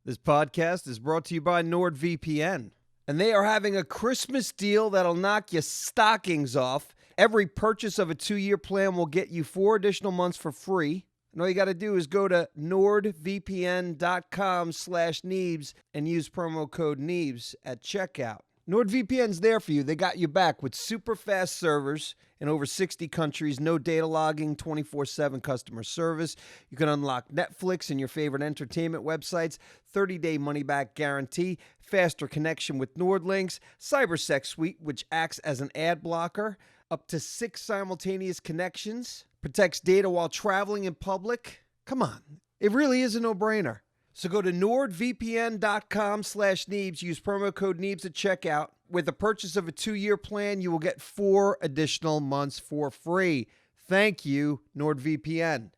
This podcast is brought to you by NordVPN, and they are having a Christmas deal that'll knock your stockings off. Every purchase of a 2-year plan will get you 4 additional months for free. And all you got to do is go to nordvpn.com/Neebs and use promo code Neebs at checkout. NordVPN's there for you. They got you back with super fast servers in over 60 countries, no data logging, 24/7 customer service. You can unlock Netflix and your favorite entertainment websites, 30-day money-back guarantee, faster connection with NordLynx, CyberSec Suite, which acts as an ad blocker, up to 6 simultaneous connections, protects data while traveling in public. Come on, it really is a no-brainer. So go to nordvpn.com/Neebs. Use promo code Neebs at checkout. With the purchase of a 2-year plan, you will get 4 additional months for free. Thank you, NordVPN.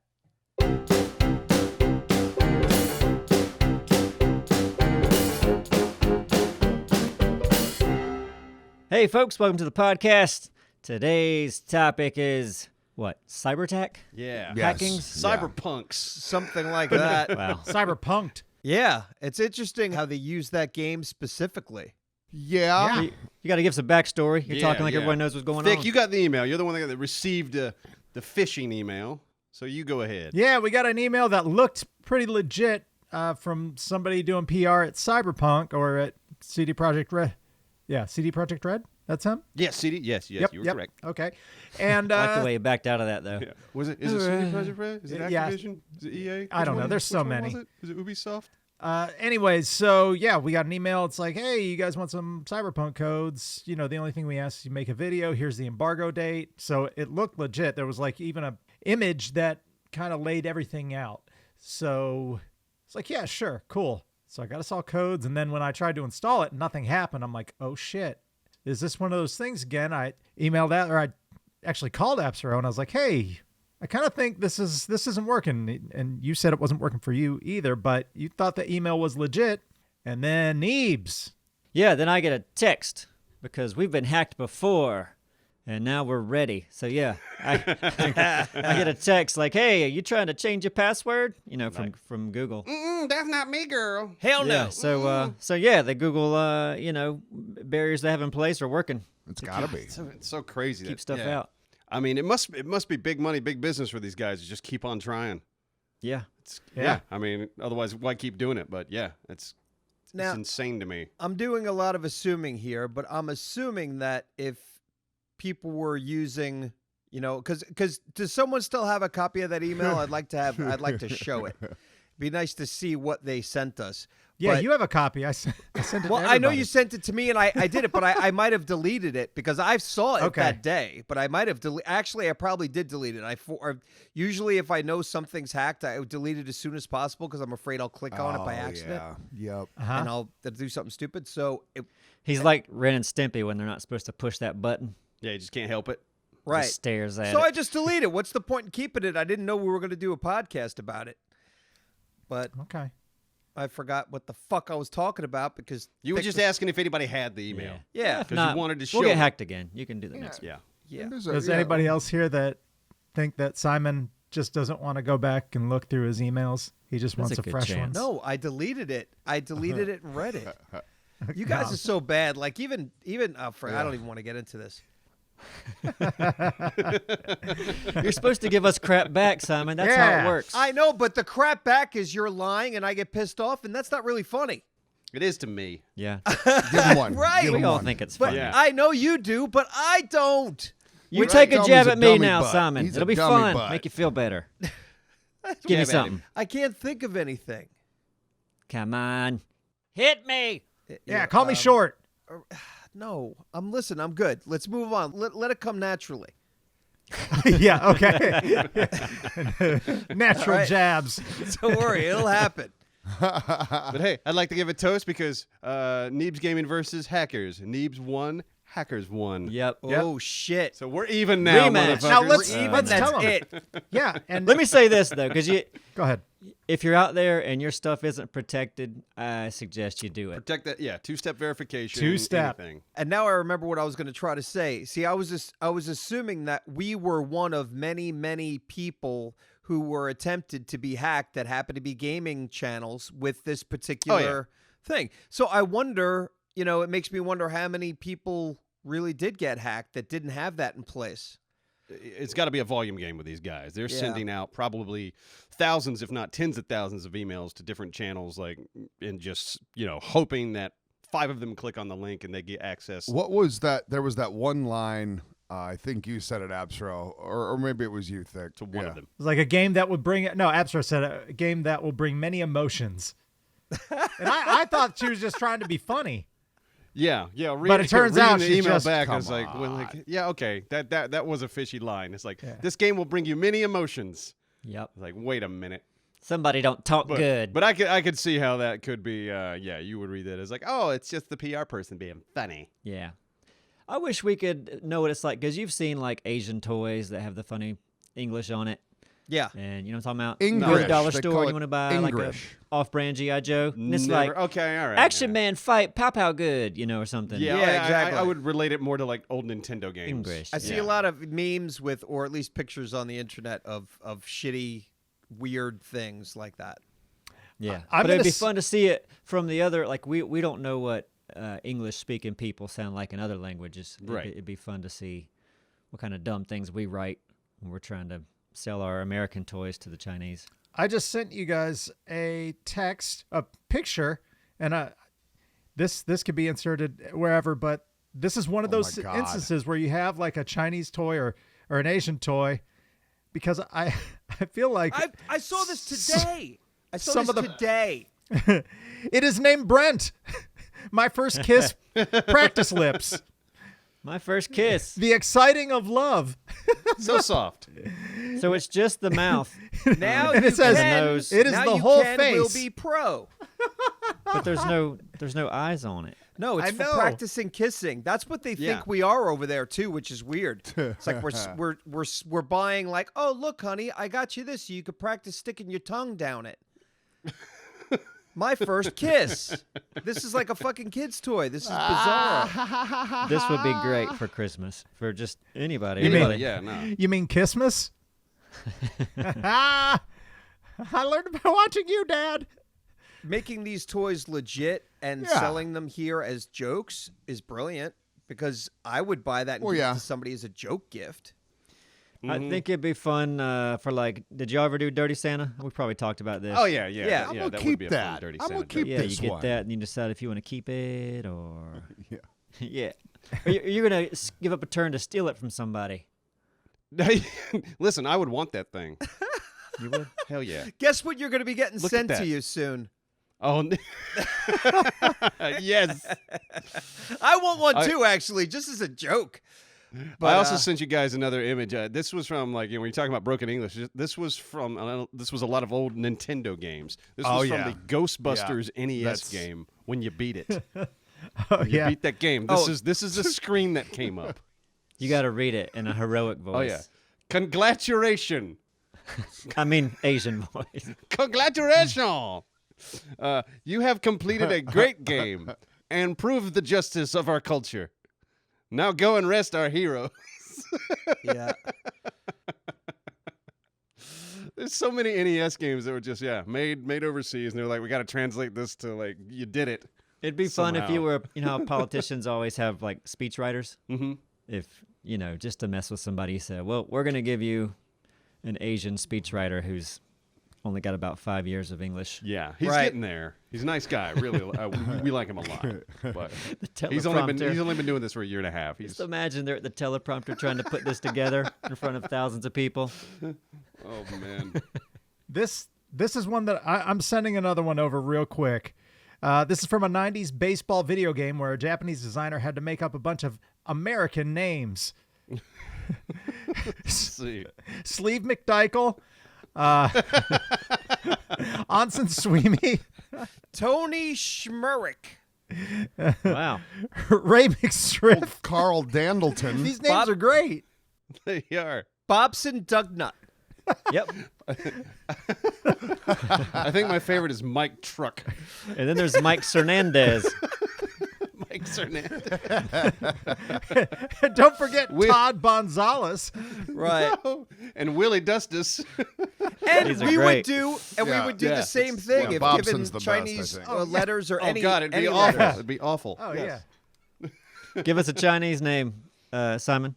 Hey, folks, welcome to the podcast. Today's topic is what? Cybertech? Yeah. Hacking? Cyberpunks. Something like that. Wow. Cyberpunked. Yeah, it's interesting how they use that game specifically. Yeah. You got to give some backstory. You're talking like everyone knows what's going Vic, on. you got the email. You're the one that received the phishing email. So you go ahead. Yeah, we got an email that looked pretty legit from somebody doing PR at Cyberpunk or at CD Projekt Red. Yeah, CD Projekt Red? That's him? Yes, CD. Yes, Yep, you were correct. Okay. And I like the way you backed out of that, though. Yeah. Is it CD Projekt Red? Is it Yeah. Activision? Is it EA? I don't know. There's so Which one many. was it? Is it Ubisoft? anyways, so yeah, we got an email. It's like, hey, you guys want some Cyberpunk codes? You know, the only thing we asked is you make a video. Here's the embargo date. So it looked legit. There was like even a image that kind of laid everything out. So it's like, yeah, sure, cool. So I got us all codes. And then when I tried to install it, nothing happened. I'm like, oh shit, is this one of those things again? I emailed that, or I actually called AppsRow and I was like, hey, I kind of think this isn't working. And you said it wasn't working for you either, but you thought the email was legit. And then Neebs. Yeah, then I get a text because we've been hacked before and now we're ready. So yeah, I get a text like, hey, are you trying to change your password? You know, from Google. That's not me, girl. Hell no. Yeah, so yeah, the Google, barriers they have in place are working. It's gotta be. It's so crazy. Keep stuff out. I mean, it must be big money, big business for these guys to just keep on trying. Yeah. Yeah. I mean, otherwise, why keep doing it? But yeah, it's insane to me. I'm doing a lot of assuming here, but I'm assuming that if people were using, because does someone still have a copy of that email? I'd like to show it. It'd be nice to see what they sent us. Yeah, But- you have a copy. I sent it to Well, everybody. I know you sent it to me, and I did it, but I might have deleted it because I saw it that day. But I might have Actually, I probably did delete it. Usually, if I know something's hacked, I would delete it as soon as possible because I'm afraid I'll click on it by accident Yeah. Yep. and I'll do something stupid. So, He's like Ren and Stimpy when they're not supposed to push that button. Yeah, you just can't help it. right. Just stares at So it. I just deleted. What's the point in keeping it? I didn't know we were going to do a podcast about it, but Okay. I forgot what the fuck I was talking about because You were just asking if anybody had the email. Yeah. If 'Cause not, you wanted to show we'll get it. hacked again. You can do the next one. Yeah. Yeah. Does anybody else here that think that Simon just doesn't want to go back and look through his emails? He just That's wants a a good fresh chance. one. No, I deleted it. I deleted it and read it. You guys are so bad. Like even I don't even want to get into this. You're supposed to give us crap back, Simon. That's how Yeah. it works. I know, but the crap back is you're lying and I get pissed off, and that's not really funny. It is to me. Yeah. Give him one. Right. Give We him all one. think it's But funny. Yeah. I know you do, but I don't. You take a Dummy's jab a at me dummy now, butt. Simon. He's a It'll be dummy fun. butt. Make you feel better. Give Jab me at something. him. I can't think of anything. Come on. Hit me. Yeah, call me short. No, I'm good. Let's move on. Let it come naturally. Yeah, okay. Natural right. jabs. Don't worry, it'll happen. But hey, I'd like to give a toast because Neebs Gaming versus Hackers. Neebs won, Hackers won. Yep. Oh shit! So we're even now, Rematch. motherfuckers. Now let's That's tell him. it. Yeah, and Let me say this, though, because go ahead. if you're out there and your stuff isn't protected, I suggest you do it. Protect that. Yeah, two-step verification. Two-step. anything. And now I remember what I was going to try to say. See, I was assuming that we were one of many people who were attempted to be hacked that happened to be gaming channels with this particular thing. So I wonder, it makes me wonder how many people really did get hacked that didn't have that in place. It's got to be a volume game with these guys. They're sending out probably thousands, if not tens of thousands of emails to different channels, and just, hoping that 5 of them click on the link and they get access. What was that? There was that one line, I think you said it, Absro, or maybe it was you, Thick. To one of them. It was like a game that would bring no, Absro said a game that will bring many emotions. And I thought she was just trying to be funny. Yeah. But it turns out the she email just- back. I was come like, yeah, okay, that was a fishy line. It's like this game will bring you many emotions. Yep. Like, wait a minute. Somebody don't talk good. But I could see how that could be. You would read that as like, oh, it's just the PR person being funny. Yeah. I wish we could know what it's like, because you've seen like Asian toys that have the funny English on it. Yeah. And you know what I'm talking about? English. You go to the dollar They store call and it you want to buy like a English. off-brand G.I. Joe. And it's Never- like, okay, all right. Action yeah. Man fight, pow good, or something. Yeah, Yeah, exactly. I would relate it more to like old Nintendo games. English. I see a lot of memes with, or at least pictures on the internet of shitty, weird things like that. Yeah. I'm But it'd gonna be s- fun to see it from the other, like we don't know what English-speaking people sound like in other languages. Right. It'd be fun to see what kind of dumb things we write when we're trying to sell our American toys to the Chinese. I just sent you guys a picture, and this could be inserted wherever, but this is one of Oh those my God. instances where you have like a Chinese toy or an Asian toy, because I feel like I saw this today. I saw Some this of the- today. it is named Brent. My first kiss, practice lips, My first kiss. the exciting of love. So soft. So it's just the mouth, Now And you it says- can, nose. It is now the you whole can face. will be pro. but there's no eyes on it. No, it's I for know. practicing kissing. That's what they Yeah. think we are over there too, which is weird. It's like we're buying like, oh look, honey, I got you this, so you could practice sticking your tongue down it. My first kiss. This is like a fucking kid's toy. This is bizarre. This would be great for Christmas for just anybody. You mean- Anybody. Yeah, no. You mean Kissmas? I learned about watching you, Dad. Making these toys legit and Yeah. selling them here as jokes is brilliant, because I would buy that and Well, give yeah. it to somebody as a joke gift. I think it'd be fun for like. Did you ever do Dirty Santa? We probably talked about this. Oh yeah. Yeah. I'm that gonna would keep be a fun that. dirty I'm gonna Santa keep joke. Yeah, you this get one. that, and you decide if you want to keep it or Yeah. yeah. Or you're gonna give up a turn to steal it from somebody. Listen, I would want that thing. You would. Hell yeah. Guess what you're going to be getting Look at sent to that. you soon? Oh, yes. I want one too, actually, just as a joke. But, I also sent you guys another image. This was from when you're talking about broken English. This was from this was a lot of old Nintendo games. This was Oh, from yeah. the Ghostbusters NES That's- game. When you beat it, Oh, you yeah. beat that game. This is a screen that came up. You got to read it in a heroic voice. Oh yeah, congratulations, I mean Asian voice. congratulations. You have completed a great game and proved the justice of our culture. Now go and rest our hero. yeah. There's so many NES games that were just made overseas, and they're like, we got to translate this to like, you did it. It'd be fun if Somehow. you were, how politicians always have like speech writers. Mm-hmm. If just to mess with somebody, you said, well, we're gonna give you an Asian speechwriter who's only got about 5 years of English. Yeah, he's Right. getting there. He's a nice guy. Really, we like him a lot. But The he's teleprompter. only been doing this for a year and a half. He's Just imagine they're at the teleprompter trying to put this together in front of thousands of people. oh man. This is one that I'm sending another one over real quick. This is from a 90s baseball video game where a Japanese designer had to make up a bunch of American names. Let's see. Sleeve McDykel, Onsen Sweeney, Tony Schmurick. Wow. Ray McStriff. Carl Dandleton. These names are great. They are. Bobson Dugnut. Yep. I think my favorite is Mike Truck. And then there's Mike Hernandez. Mike Hernandez. Don't forget Todd Gonzalez. Right. And Willie Dustus. And These are we would great. do, Yeah. the Yeah, same it's- thing yeah, if Bobson's given the best, Chinese I think. letters or Oh any. God, it'd be any awful. letters. It'd be awful. Oh Yes. yeah. Give us a Chinese name, Simon.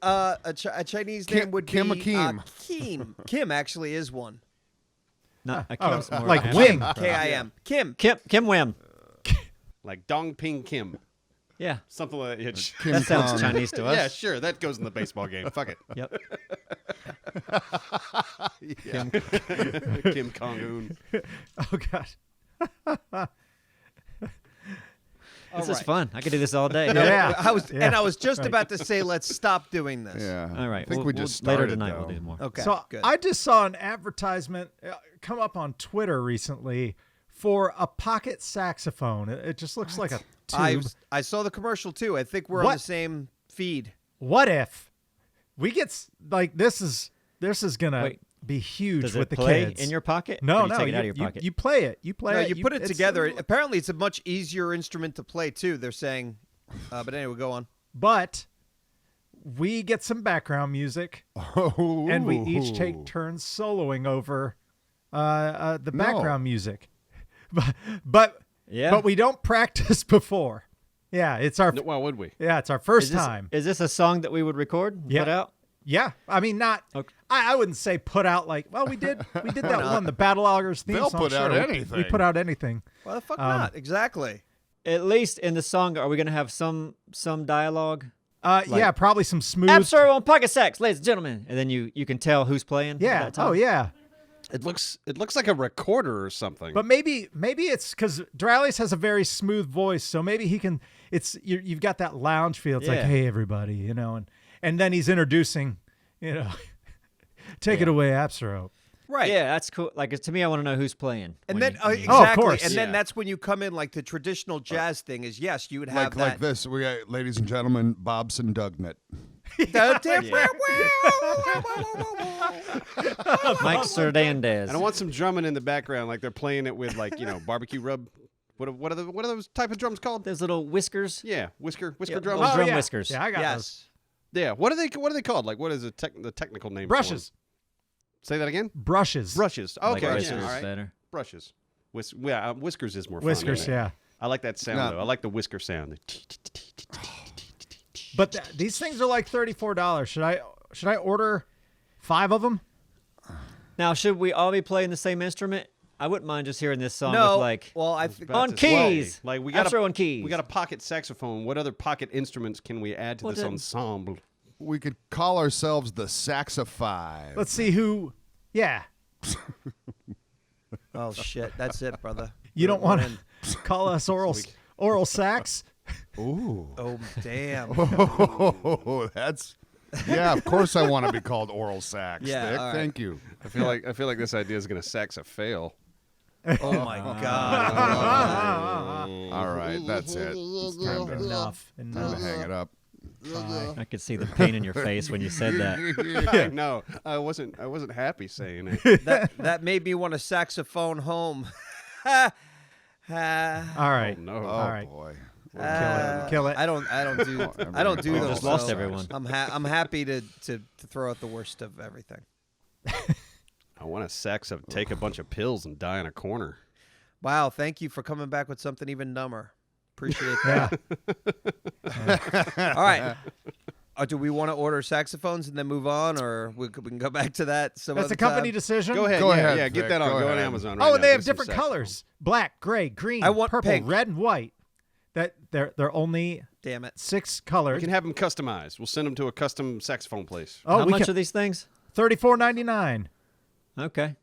A Chinese Kim- name would Kim be Akeem. Kim. Kim actually is one. Not Oh, Kim's more like African. Wim. K-I-M. Kim. Kim Wim. Like Dong Ping Kim, Yeah, something like that. Kim that sounds Kong. Chinese to us. Yeah, sure. That goes in the baseball game. Fuck it. Yep. Kim Kong-un. Oh god. This is fun. I could do this all day. Yeah. I was just Right. about to say, let's stop doing this. Yeah. All right. I think we'll, we just later started, tonight though. we'll do more. Okay. So good. I just saw an advertisement come up on Twitter recently for a pocket saxophone. It just looks like a tube. I saw the commercial too. I think we're on What? the same feed. What if we get like this is gonna Wait. be huge Does with it the play kids in your pocket? No, or you no, take it out of your pocket. you play it. You play No, it. you put it it's- together. Apparently, it's a much easier instrument to play too. They're saying, but anyway, go on. But we get some background music, and we each take turns soloing over the No. background music. But Yeah. but we don't practice before. Yeah, it's our Well, would we? yeah, it's our first is this, time. Is this a song that we would record and Yeah. put out? Yeah, I mean not. Okay. I wouldn't say put out like. Well, we did that one, the Battle Augers theme They'll song. put out sure, anything. We put out anything. Well, the fuck not? Exactly. At least in the song, are we going to have some dialogue? Yeah, probably some smooth. Absor on pocket sax, ladies and gentlemen. And then you can tell who's playing. at Yeah. that time. Oh yeah. It looks like a recorder or something. But maybe it's because Dralius has a very smooth voice, so maybe he can. You've got that lounge feel. It's like, Yeah. hey everybody, and then he's introducing, take it away, Absoro. Right. Yeah, that's cool. Like to me, I want to know who's playing. And when then you- when you- exactly, Oh, of course. and then Yeah. that's when you come in like the traditional jazz thing is yes, you would have like that. this. We got, ladies and gentlemen, Bobson Dugnut. The different Mike Cerdandez. and I want some drumming in the background, like they're playing it with barbecue rub. What are those type of drums called? Those little whiskers. Yeah, whisker Yeah, drums. little drum yeah. whiskers. Yeah, I got those. Yes. Yeah, what are they called? Like what is the technical name? for Brushes. them? Say that again. Brushes. Brushes. Like Okay, whiskers yeah, all right. better. Brushes. Whiskers is more Whiskers. fun. Yeah. I like that sound No. though. I like the whisker sound. But these things are like $34. Should I order 5 of them? Now, should we all be playing the same instrument? I wouldn't mind just hearing this song No. with like Well, I think on to say, keys. like we got Absor on keys. We got a pocket saxophone. What other pocket instruments can we add to Well, this then- ensemble? We could call ourselves the Saxofive. Let's see who. Yeah. Oh shit, that's it, brother. You don't We're want in. to call us oral sax? Ooh. Oh damn. Oh, that's. Yeah, of course I want to be called oral sax. Yeah, Dick. all right. Thank you. I feel like this idea is gonna sax a fail. Oh my god. All right, that's it. It's time to, Enough. time to Enough. hang it up. Bye. I could see the pain in your face when you said that. I know. I wasn't happy saying it. that made me want a saxophone home. All right. No. Oh All right. boy. Kill it. I don't do Oh, those. just lost so everyone. I'm happy to throw out the worst of everything. I want to take a bunch of pills and die in a corner. Wow, thank you for coming back with something even dumber. Appreciate that. Yeah. All right. Do we want to order saxophones and then move on, or we can go back to that some That's other a company time? decision. Go ahead. Go yeah, ahead, Yeah, get Vic, that on. go Go on ahead. Amazon right Oh, now. and they have Get some different saxophone. colors: black, gray, green, I want purple, pink. red, and white. That they're only Damn it. 6 We colors. can have them customized. We'll send them to a custom saxophone place. Oh, How we much can, are these things? $34.99. Okay.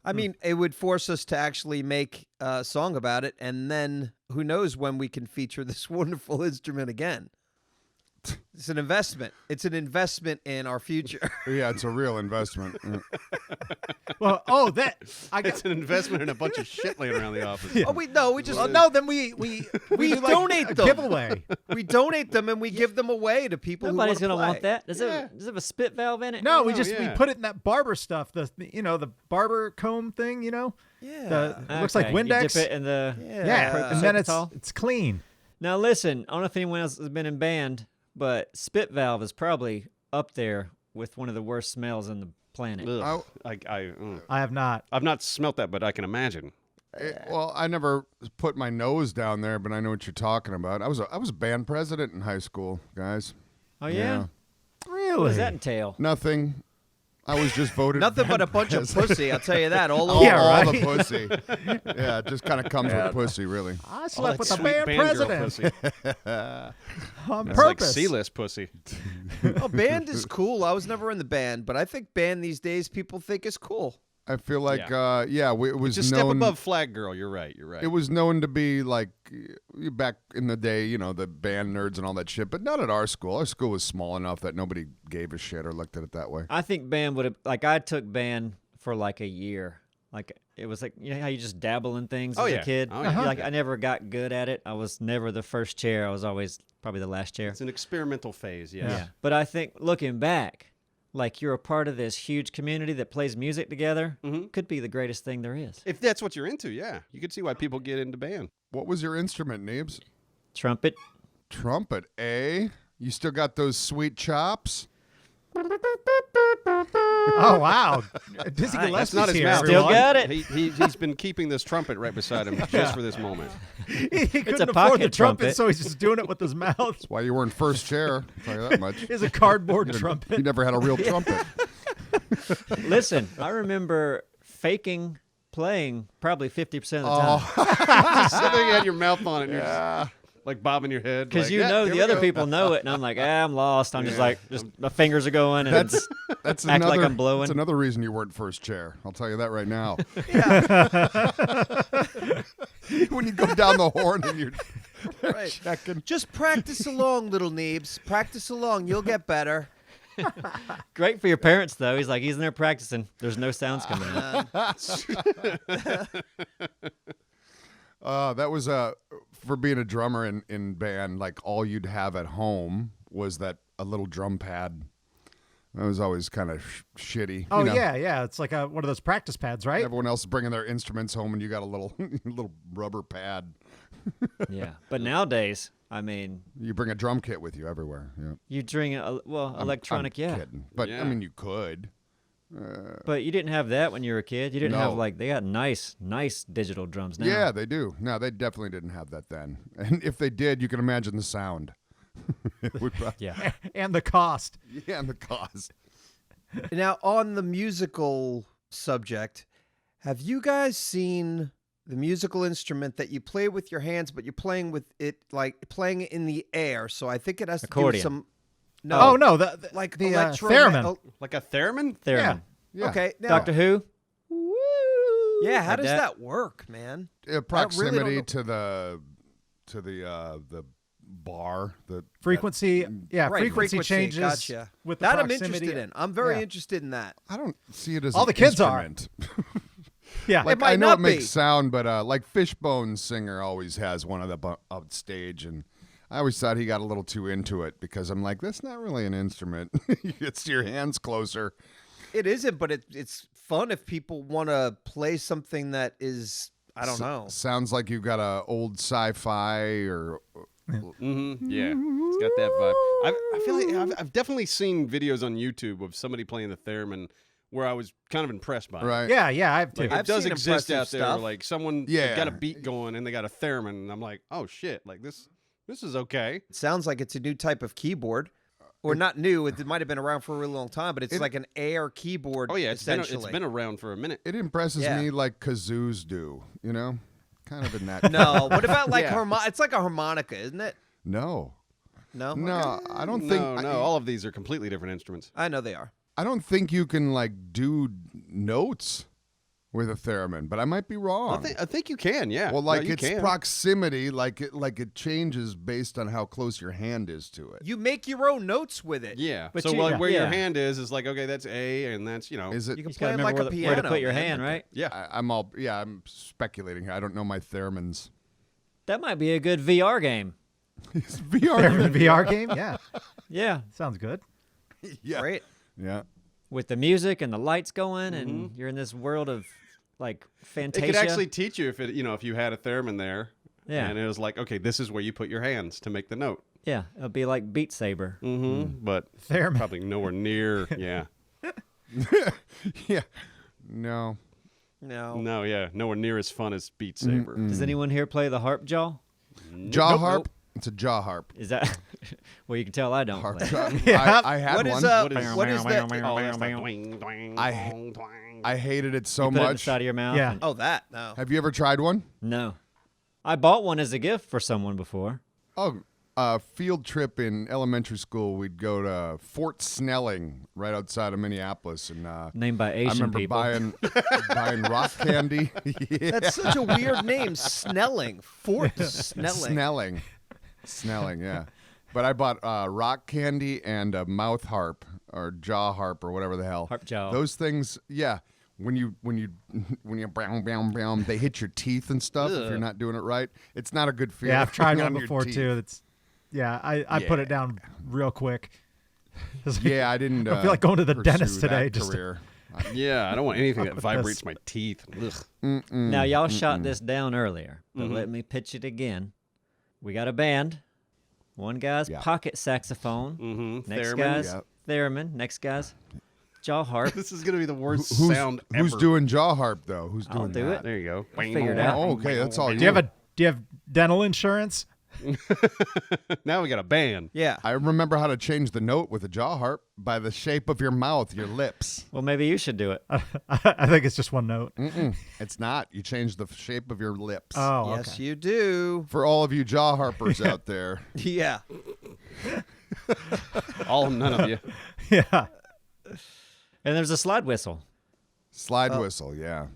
I mean, it would force us to actually make a song about it, and then who knows when we can feature this wonderful instrument again. It's an investment. It's an investment in our future. Yeah, it's a real investment. Well, I got. It's an investment in a bunch of shit laying around the office. Yeah. Oh, we just Oh, no, then we We do like donate a them. giveaway. we donate them and we give them away to people Nobody's who gonna want want that. Does it have a spit valve in it? No, we no, just we yeah. put it in that barber stuff. The barber comb thing. Yeah. It looks like Okay, Windex. You dip it in the. Yeah, and then Soapatol? it's clean. Now listen, I don't know if anyone else has been in band, but spit valve is probably up there with one of the worst smells in planet. Ugh. I have not. I've not smelt that, but I can imagine. Well, I never put my nose down there, but I know what you're talking about. I was a band president in high school, guys. Oh yeah? Really? What does that entail? Nothing. I was just voted. Nothing but a band bunch of president. pussy. I'll tell you that. All all, over. Yeah, all right. the pussy. Yeah, it just kind of comes with pussy, really. I All slept that with the sweet band girl president pussy. on It's like purpose. C-list pussy. Oh, band is cool. I was never in the band, but I think band these days people think is cool. I feel like, it was Just step known. above flag girl. You're right. It was known to be like back in the day, the band nerds and all that shit, but not at our school. Our school was small enough that nobody gave a shit or looked at it that way. I think band would have, like, I took band for like a year. Like, it was like, you know how you just dabble in things Oh, as yeah. a kid? Oh, yeah. Like, I never got good at it. I was never the first chair. I was always probably the last chair. It's an experimental phase. Yes. Yeah. But I think looking back, like, you're a part of this huge community that plays music together, could be the greatest thing there is. If that's what you're into, yeah, you could see why people get into band. What was your instrument, Neebs? Trumpet. Trumpet, eh? You still got those sweet chops? Oh wow, Dizzy Nice. Gillespie's That's not his here. mouth. Still everyone. got it. He's been keeping this trumpet right beside him just for this moment. He couldn't a afford the pocket trumpet, trumpet. so he's just doing it with his mouth. That's why you weren't first chair. I'll tell you that much. It's a cardboard trumpet. You never had a real trumpet. Listen, I remember faking playing probably 50% of the Oh. time. So then you had your mouth on it, and you're just, like bobbing your head. Because like, you yeah, know here the we other go. people know it, and I'm like, I'm lost. I'm just like, my fingers are going, and That's act another. like I'm blowing. That's another reason you weren't first chair. I'll tell you that right now. When you go down the horn and you're Right. checking. Just practice along, little Neebs. Practice along. You'll get better. great for your parents, though. He's like, he's in there practicing. There's no sounds coming in. That was for being a drummer in band. Like all you'd have at home was a little drum pad. That was always kind of shitty. Oh you know, yeah. It's like one of those practice pads, right? Everyone else is bringing their instruments home, and you got a little little rubber pad. Yeah. But nowadays, I mean, You bring a drum kit with you everywhere. Yeah. you drink, electronic, I'm yeah. kidding. But I Yeah. mean, you could. But you didn't have that when you were a kid. You didn't have, No. like, they got nice digital drums now. Yeah, they do. No, they definitely didn't have that then. And if they did, you can imagine the sound. It would probably, Yeah. And the cost. yeah, and the cost. Now, on the musical subject, have you guys seen the musical instrument that you play with your hands, but you're playing with it, like playing it in the air? So I think it has to do Accordion. with some. No, Oh no, like the electro theremin. Like a theremin? Theremin. Yeah. Okay, now, Doctor Who? Yeah, how Like does that? that work, man? Proximity know. to the bar. The frequency. Yeah, Right, frequency changes Gotcha. with the That I'm proximity. interested in. I'm very Yeah. interested in that. I don't see it as All an the kids are. instrument. Yeah, Like might I know not it makes be. sound, but like Fishbone's singer always has one of the up stage, and I always thought he got a little too into it because I'm like, that's not really an instrument. It's your hands closer. It isn't, but it's fun if people want to play something that is, I don't know. Sounds like you've got a old sci-fi or Mm-hmm. Yeah, it's got that vibe. I feel like I've definitely seen videos on YouTube of somebody playing the theremin where I was kind of impressed by it. right. yeah, I've too. Like, I've it does seen exist impressive out there. stuff. Like someone Yeah. got a beat going and they got a theremin, and I'm like, oh shit, like this is okay. It sounds like it's a new type of keyboard. Or not new. It might have been around for a really long time, but it's like an air keyboard, Oh yeah, it's been essentially. around for a minute. It impresses Yeah. me like kazoos do, you know? Kind of in that. No. What about like Yeah. It's like a harmonica, isn't it? No. No? No, Okay. I don't think No, all of these are completely different instruments. I know they are. I don't think you can like do notes with a theremin, but I might be wrong. I think you can, yeah. Well, No, like you its can. proximity, like it changes based on how close your hand is to it. You make your own notes with it. Yeah. But so you- like, where your yeah. hand is like, okay, that's A, and that's, Is it? You can You play gotta it like remember a where piano. to put your man. hand, right? yeah. I'm speculating here. I don't know my theremins. That might be a good VR game. It's VR. Theremin VR game. Yeah, Yeah. sounds good. Yeah. Great. Yeah. With the music and the lights going, and you're in this world of, like, It Fantasia. could actually teach you if you had a theremin there. Yeah. And it was like, okay, this is where you put your hands to make the note. Yeah, it'll be like Beat Saber. Mm-hmm. But Theremin. probably nowhere near. Yeah. Yeah. No. No. No, yeah, nowhere near as fun as Beat Saber. Does anyone here play the harp jaw? Jaw Nope, harp? nope. It's a jaw harp. Is that? Well, you can tell I don't Harp play. jaw. Yeah. I had What one. is what is that? Oh, that's like doing, doing, I- doing, doing. I hated it so You put it in the much. side of your mouth. Yeah. and- Oh, that no. Have you ever tried one? No. I bought one as a gift for someone before. Oh, field trip in elementary school. We'd go to Fort Snelling, right outside of Minneapolis, and Named by I Asian remember people. buying rock candy. Yeah. That's such a weird name. Snelling. Fort Snelling. Snelling, yeah. But I bought rock candy and a mouth harp or jaw harp or whatever the hell. Harp jaw. Those things, yeah. When you brown, they hit your teeth and stuff if you're not doing it right. It's not a good feeling. Yeah, I've tried one on your before teeth. too. That's I put it down real quick. It's like, Yeah, I didn't. I feel like going to the pursue dentist today. that Just to- career. Yeah, I don't want anything that That's- vibrates my teeth. Ugh. Now, y'all shot this down earlier, but let me pitch it again. We got a band. One guy's Yeah. pocket saxophone. Mm-hmm. Next Theremin. guy's Yep. theremin. Next guy's jaw harp. This is gonna be the worst Who's, sound who's ever. doing jaw harp though? Who's I'll doing do that? it. There you go. figure it out. Oh, okay, that's all. do you have dental insurance? Now we got a band. Yeah. I remember how to change the note with a jaw harp by the shape of your mouth, your lips. Well, maybe you should do it. I think it's just one note. It's not. You change the shape of your lips. Oh, Yes, okay. you do. For all of you jaw harpers out there, Yeah. All none of you. Yeah. And there's a slide whistle. slide whistle, yeah.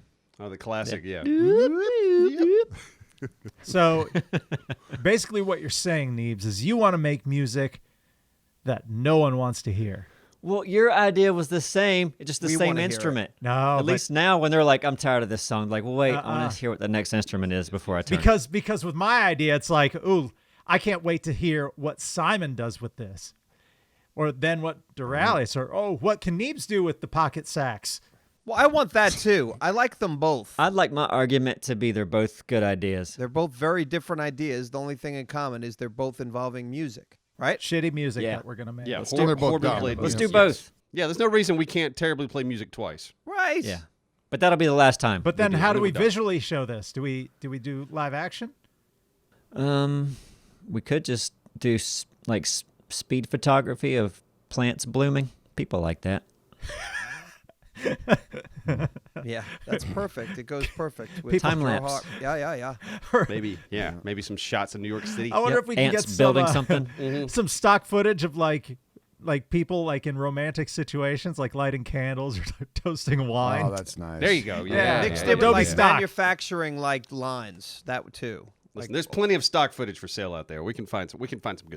Oh, the classic. Yeah. So basically what you're saying, Neebs, is you want to make music that no one wants to hear. Well, your idea was the same, just the We same wanna hear it. instrument. No, At but- least now when they're like, I'm tired of this song, like, well, wait, I Uh-uh. want to hear what the next instrument is before I turn it. Because with my idea, it's like, ooh, I can't wait to hear what Simon does with this. Or then what Duralis, or what can Neebs do with the pocket sax? Well, I want that too. I like them both. I'd like my argument to be they're both good ideas. They're both very different ideas. The only thing in common is they're both involving music, right? Shitty music Yeah. that we're gonna make. Yeah. Let's do- they're both horribly dumb. played Let's music. do both. Yeah. There's no reason we can't terribly play music twice. Right. Yeah. But that'll be the last time. But then do. how I do know we we're done. visually show this? Do we do live action? We could just do speed photography of plants blooming. People like that. Yeah. That's perfect. It goes perfect. With People- Time your lapse. heart. Yeah, yeah. Maybe. Yeah. Maybe some shots in New York City. I wonder Yep, if we can ants get building some, something. some stock footage of like people like in romantic situations, like lighting candles or toasting wine. Oh, that's nice. There you go. Yeah. Yeah. Mixed Yeah. in with Adobe like stock. manufacturing like lines. That too. Listen, there's plenty of stock footage for sale out there. We can find some good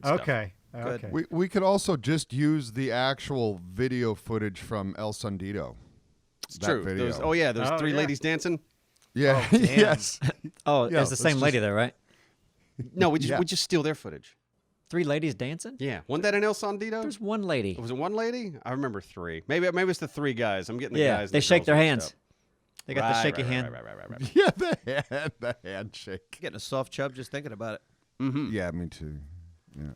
stuff. Okay. Good. Okay. We could also just use the actual video footage from El Sandito. It's That true. video. Those Oh, three yeah. ladies dancing. Yeah. damn. Yes. Oh, Yeah, it's the let's same just- lady though, right? No, we Yeah. just steal their footage. 3 ladies dancing? Yeah. Wasn't that in El Sandito? There's one lady. Was it one lady? I remember 3. Maybe it's the 3 guys. I'm getting the Yeah, guys. and they the shake girls their mixed hands. up. They got the Right, shaky right, hand. right. Yeah, the handshake. Getting a soft chub just thinking about it. Yeah, me too. Yeah.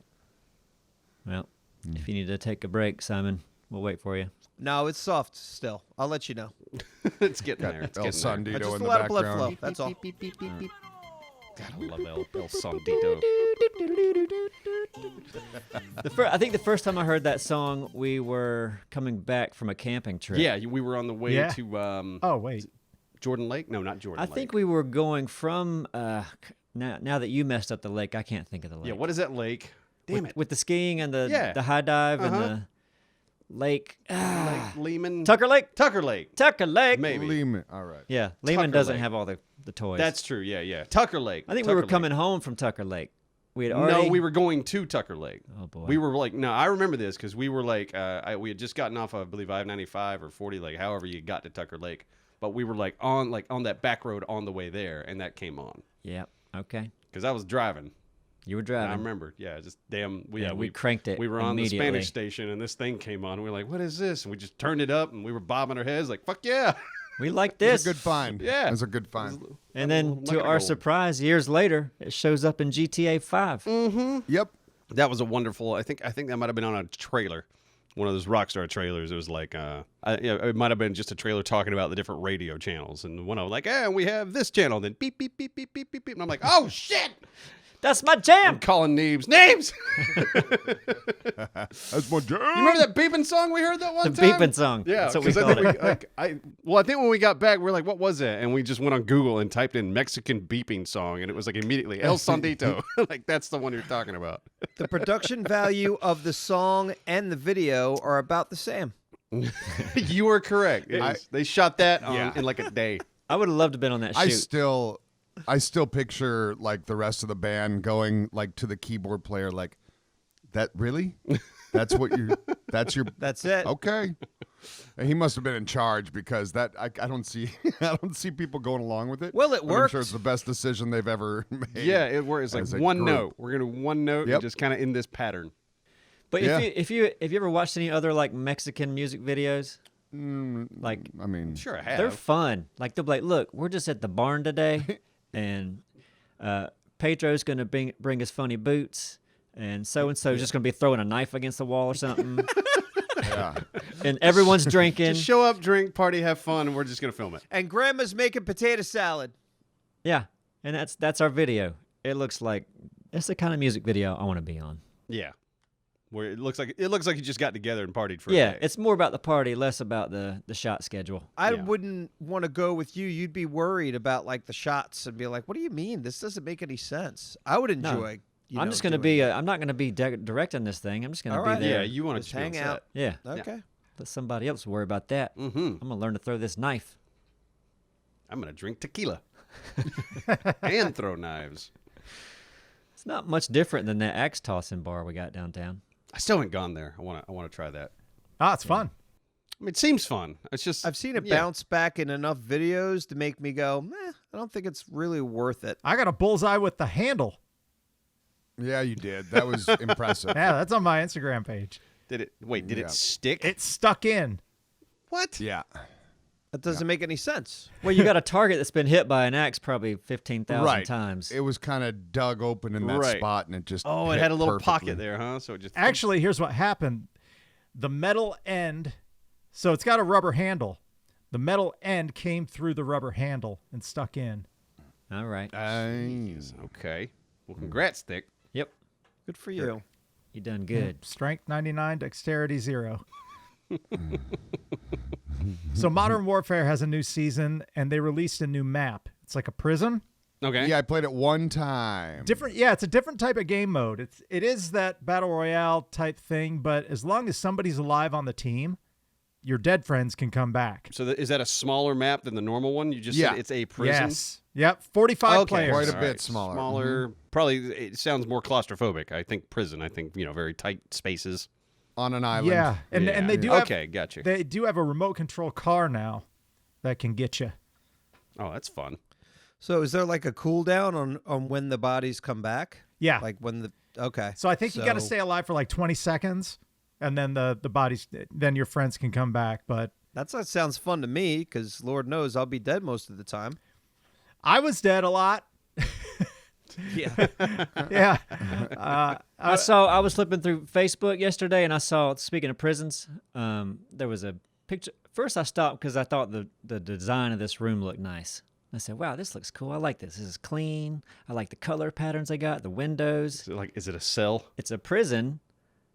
Well, if you need to take a break, Simon, we'll wait for you. No, it's soft still. I'll let you know. It's getting there. It's El getting there. Sandito Just in a the lot of blood background. flow. That's all. God, I love El Sandito. I think the first time I heard that song, we were coming back from a camping trip. Yeah, we were on the way Yeah. to Oh wait. Jordan Lake. No, not Jordan I Lake. think we were going from now that you messed up the lake, I can't think of the lake. Yeah, what is that lake? Damn it. With the skiing and the Yeah. high dive and Uh-huh. the lake. Lake Lehman. Tucker Lake. Tucker Lake. Tucker Lake. Maybe. Lehman. All right. Yeah, Lehman Tucker doesn't Lake. have all the toys. That's true. Yeah. Tucker Lake. I think we Tucker were Lake. coming home from Tucker Lake. We had already. No, we were going to Tucker Lake. Oh boy. We were like, no, I remember this because we were like, we had just gotten off of, I believe, I-95 or 40, like however you got to Tucker Lake. But we were like on that back road on the way there, and that came on Yep. Okay. because I was driving. You were And driving. I remember, yeah, just damn. we cranked it We were on the immediately. Spanish station, and this thing came on. And we were like, what is this? And we just turned it up, and we were bobbing our heads like, fuck yeah. We like It's this. a good find. Yeah. It's a good find. And then, Not to gonna our go. surprise, years later, it shows up in GTA 5. Yep. That was a wonderful. I think that might have been on a trailer. one of those Rockstar trailers. It was like, it might have been just a trailer talking about the different radio channels. And one of them like, we have this channel. Then beep, beep, beep, beep, beep, beep, beep. And I'm like, oh, shit. That's my I'm jam. calling Neebs. Neebs! That's my jam. You remember that beeping song we heard that one The time? beeping song. Yeah, That's what we 'cause called I it. think I think when we got back, we were like, what was that? And we just went on Google and typed in Mexican beeping song. And it was like immediately, El Sondito. Like, that's the one you're talking about. The production value of the song and the video are about the same. You were correct. They shot that Yeah. in like a day. I would have loved to have been on that shoot. I still picture like the rest of the band going like to the keyboard player like, that really? That's what you? That's your? That's it. Okay. And he must have been in charge because that I don't see I don't see people going along with it. Well, it But I'm worked. sure it's the best decision they've ever made. Yeah, it works. It's as like a one group. note. We're gonna do one note Yep. and just kind of in this pattern. But Yeah. if you ever watched any other like Mexican music videos, like I mean, Sure, I have. they're fun. Like they'll be like, look, we're just at the barn today, and Pedro's gonna bring his funny boots, and so's just gonna be throwing a knife against the wall or something, yeah. and everyone's drinking. Just show up, drink, party, have fun, and we're just gonna film it. And Grandma's making potato salad. Yeah, and that's our video. It looks like it's the kind of music video I want to be on. Yeah, where it looks like you just got together and partied for a Yeah, day. it's more about the party, less about the shot schedule. I Yeah. wouldn't want to go with you. You'd be worried about like the shots and be like, "What do you mean? This doesn't make any sense." I would enjoy. I'm just gonna be. I'm not gonna be directing this thing. I'm just gonna All be right. there. Yeah, you want to Just hang out. Yeah. Okay. Let somebody else worry about that. Mm-hmm. I'm gonna learn to throw this knife. I'm gonna drink tequila and throw knives. It's not much different than that axe tossing bar we got downtown. I still haven't gone there. I want to try that. It's fun. I mean, it seems fun. It's just I've seen it yeah. bounce back in enough videos to make me go, I don't think it's really worth it. I got a bullseye with the handle. Yeah, you did. That was impressive. Yeah, that's on my Instagram page. Did it? Wait, did Yeah. it stick? It's stuck in. What? Yeah. That doesn't make any sense. Well, you got a target that's been hit by an axe probably 15,000 Right. times. It was kind of dug open in that Right. spot, and it just Oh, it hit had a little perfectly. pocket there, huh? So it just Actually, here's what happened. The metal end, so it's got a rubber handle. The metal end came through the rubber handle and stuck in. All right. Okay. Well, congrats, Thick. Yep. Good for you. You done good. Strength 99, dexterity 0. So Modern Warfare has a new season, and they released a new map. It's like a prison. Okay. Yeah, I played it one time. Different, yeah, it's a different type of game mode. It is that battle royale type thing, but as long as somebody's alive on the team, your dead friends can come back. So is that a smaller map than the normal one? You just Yeah. said it's a prison. Yes. Yep. 45 Okay. players. Quite a All bit right. smaller. Smaller. Probably. It sounds more claustrophobic. I think prison. I think very tight spaces. On an island. Yeah, and they do have Okay, got you. they do have a remote control car now that can get you. Oh, that's fun. So is there like a cooldown on when the bodies come back? Yeah. Like when the okay. So I think you got to So- stay alive for like 20 seconds, and then the bodies, then your friends can come back. But That sounds fun to me because Lord knows I'll be dead most of the time. I was dead a lot. Yeah. Yeah. I was flipping through Facebook yesterday, and I saw, speaking of prisons, there was a picture. First, I stopped because I thought the design of this room looked nice. I said, wow, this looks cool. I like this. This is clean. I like the color patterns they got, the windows. Is it a cell? It's a prison.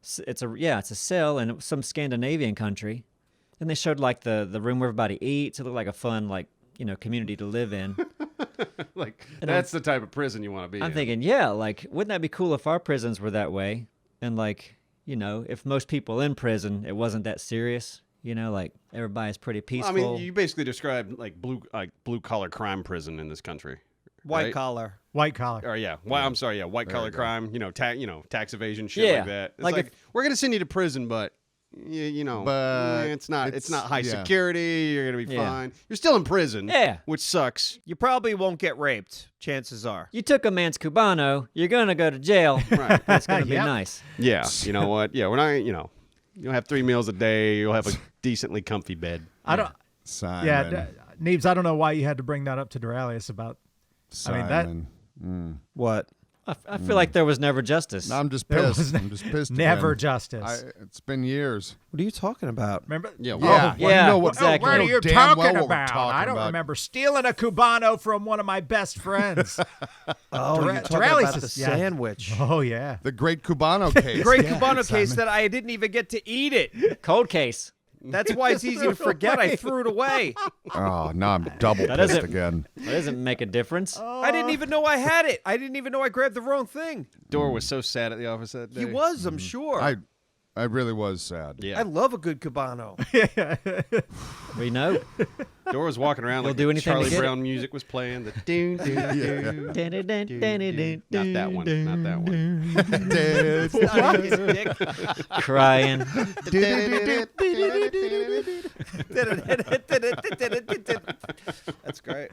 It's a cell in some Scandinavian country. And they showed like the room where everybody eats. It looked like a fun community to live in. Like And that's the type of prison you want to be I'm in. thinking, yeah, like wouldn't that be cool if our prisons were that way? And like, if most people in prison, it wasn't that serious. Like everybody's pretty peaceful. I mean, you basically described like blue collar crime prison in this country. White right? collar. White collar. Or yeah, I'm sorry, yeah, white collar you go. crime. Tax evasion, shit Yeah, like that. It's like like, if- we're gonna send you to prison, but But it's not high yeah. security. You're gonna be Yeah. fine. You're still in prison. Yeah. which sucks. You probably won't get raped. Chances are. You took a man's Cubano, you're gonna go to jail. Right. It's gonna be Yep. nice. Yeah, you know what? Yeah, we're not. You'll have 3 meals a day. You'll have a decently comfy bed. I don't. Simon. Yeah, Neebs, I don't know why you had to bring that up to Duralius about. I mean, that- Simon. What? I feel like there was never justice. No, I'm just There pissed. was I'm just pissed. Never again. justice. It's been years. What are you talking about? Remember? Yeah, Yeah, well, well, yeah, you know what, exactly. What are you know you damn talking well what we're about? talking I don't about. remember stealing a Cubano from one of my best friends. Oh, you're talking Dorales about the is- yeah. sandwich. Oh, yeah. The Great Cubano case. Great Yeah, Cubano Simon. case that I didn't even get to eat it. Cold case. That's why it's easy to forget. I threw it away. Oh, now I'm double That pissed doesn't- again. That doesn't make a difference. I didn't even know I had it. I didn't even know I grabbed the wrong thing. Dora was so sad at the office that day. He was, I'm sure. I really was sad. Yeah. I love a good Cubano. We know. Dora was walking around You'll like do the anything to Charlie get it. Brown music was playing. The doo, doo, doo, doo, doo. Not that one. Not that one. It's not in his dick. Crying. That's great.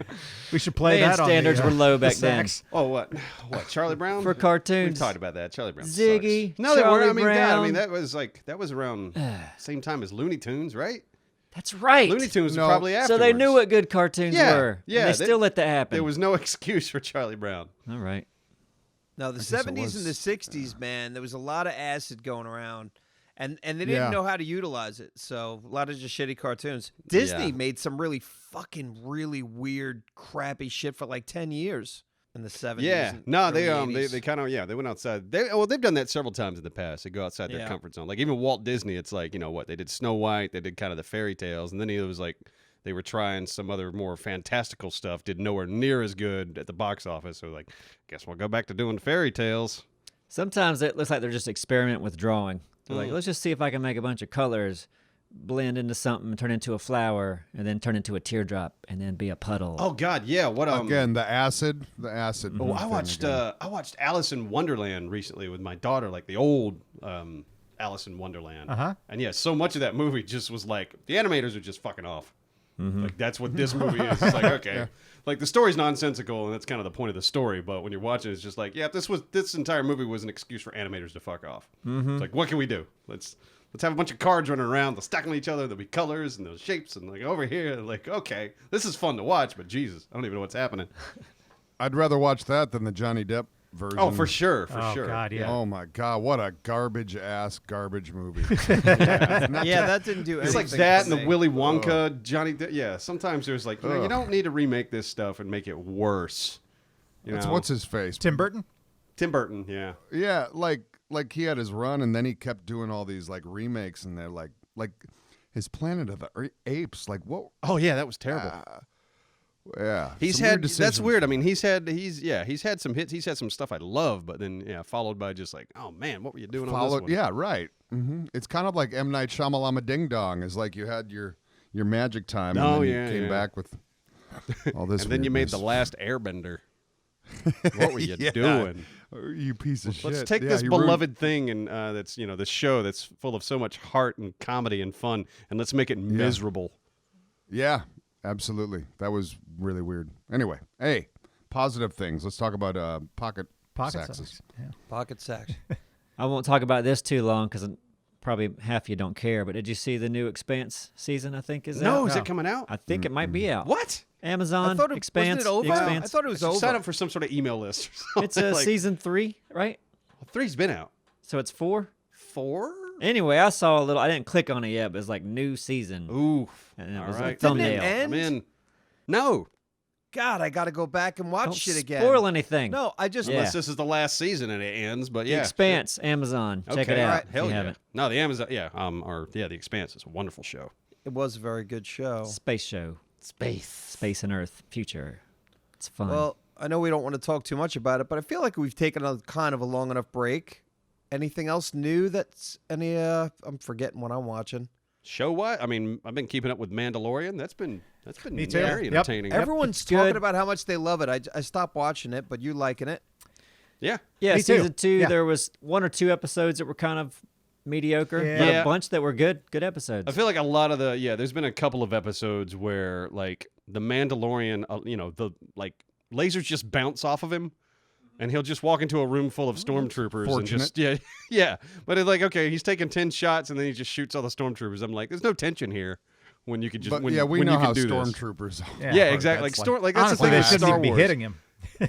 We should play Man, that on standards the, were low the back then. sax. Oh, what? What? Charlie Brown? For cartoons. We've talked about that. Charlie Brown. Ziggy, Sucks. No, they Charlie weren't. I mean, God, I Brown. mean, that was around same time as Looney Tunes, right? That's right. Looney Tunes No. was probably So afterwards. they knew what good cartoons Yeah, were. yeah, And they they- still let that happen. There was no excuse for Charlie Brown. All right. No, the guess it 70s and the was. 60s, man, there was a lot of acid going around. And they didn't Yeah. know how to utilize it. So a lot of just shitty cartoons. Disney Yeah. made some really fucking really weird, crappy shit for like 10 years in the 70s. Yeah, and no, they early 80s. they kind of they went outside. They've done that several times in the past. They go outside their Yeah. comfort zone. Like even Walt Disney, it's like what they did Snow White, they did kind of the fairy tales, and then it was like they were trying some other more fantastical stuff. Did nowhere near as good at the box office. So like, guess we'll go back to doing fairy tales. Sometimes it looks like they're just experimenting with drawing. They're like, let's just see if I can make a bunch of colors blend into something, turn into a flower, and then turn into a teardrop, and then be a puddle. Oh God, yeah. What Again, the acid. Oh, I thing watched again. I watched Alice in Wonderland recently with my daughter, like the old Alice in Wonderland. Uh-huh. And yeah, so much of that movie just was like the animators are just fucking off. Like that's what this movie is. It's like okay, like the story's nonsensical and that's kind of the point of the story. But when you're watching, it's just like this entire movie was an excuse for animators to fuck off. It's like what can we do? Let's have a bunch of cards running around. They'll stack on each other. There'll be colors and those shapes and like over here. Like okay, this is fun to watch, but Jesus, I don't even know what's happening. I'd rather watch that than the Johnny Depp version. Oh, for sure, for Oh, sure. God, yeah. Oh my God, what a garbage movie. Yeah, that didn't do anything. It's like that for and the me. Willy Wonka, Johnny. Yeah, sometimes there's like you don't need to remake this stuff and make it worse. You That's know? what's his face. Tim Burton? Tim Burton? Yeah. Yeah, like he had his run, and then he kept doing all these like remakes, and they're like his Planet of the Apes. Like what? Oh yeah, that was terrible. Yeah, He's some weird had that's decisions. weird. I mean, he's had some hits. He's had some stuff I love, but then followed by just like, oh man, what were you doing on this one? Yeah, right. It's kind of like M. Night Shyamalan Ding Dong. Is like you had your magic time, and Oh, then yeah, you came yeah. back with all this. And then you made the weirdness. last Airbender. What were you Yeah. doing? Oh, you piece of shit. Let's take Yeah, this he ruined- beloved thing and that's this show that's full of so much heart and comedy and fun, and let's make it miserable. Yeah, absolutely. That was really weird. Anyway, hey, positive things. Let's talk about pocket saxes. sax. Yeah. Pocket sax. I won't talk about this too long because probably half you don't care. But did you see the new Expanse season? I think is No, out? is it coming out? I think it might be out. What? Amazon I thought it Expanse. wasn't it over. The I Expanse. thought it was over. Sign up for some sort of email list. Or It's something. Like, season 3, right? 3's been out. So it's 4. 4? Anyway, I saw a little. I didn't click on it yet, but it's like new season. Ooh. And it All was right. a thumbnail. Didn't it end? I'm in. No. God, I got to go back and watch Don't shit again. spoil anything. No, I just Yeah. Unless this is the last season and it ends, but The yeah. Expanse, Amazon. Check it Okay. out. Alright. if Hell you yeah. haven't. No, the Amazon, The Expanse is a wonderful show. It was a very good show. Space show. Space and Earth. Future. It's fun. Well, I know we don't want to talk too much about it, but I feel like we've taken a kind of a long enough break. Anything else new that's any I'm forgetting what I'm watching. Show what? I mean, I've been keeping up with Mandalorian. That's been Me too. very Yep. entertaining. Everyone's it's good. talking about how much they love it. I stopped watching it, but you liking it. Yeah. yeah, me too. season 2, Yeah. there was 1 or 2 episodes that were kind of mediocre. Yeah. But Yeah. a bunch that were good episodes. I feel like a lot of there's been a couple of episodes where like the Mandalorian, the like lasers just bounce off of him. And he'll just walk into a room full of stormtroopers and just yeah. But it's like okay, he's taking 10 shots and then he just shoots all the stormtroopers. I'm like, there's no tension here when you could just But when, yeah, we when know you can how do this. stormtroopers are. Yeah, exactly. Like That's that's the Honestly, thing they with shouldn't Star even be Wars. hitting him.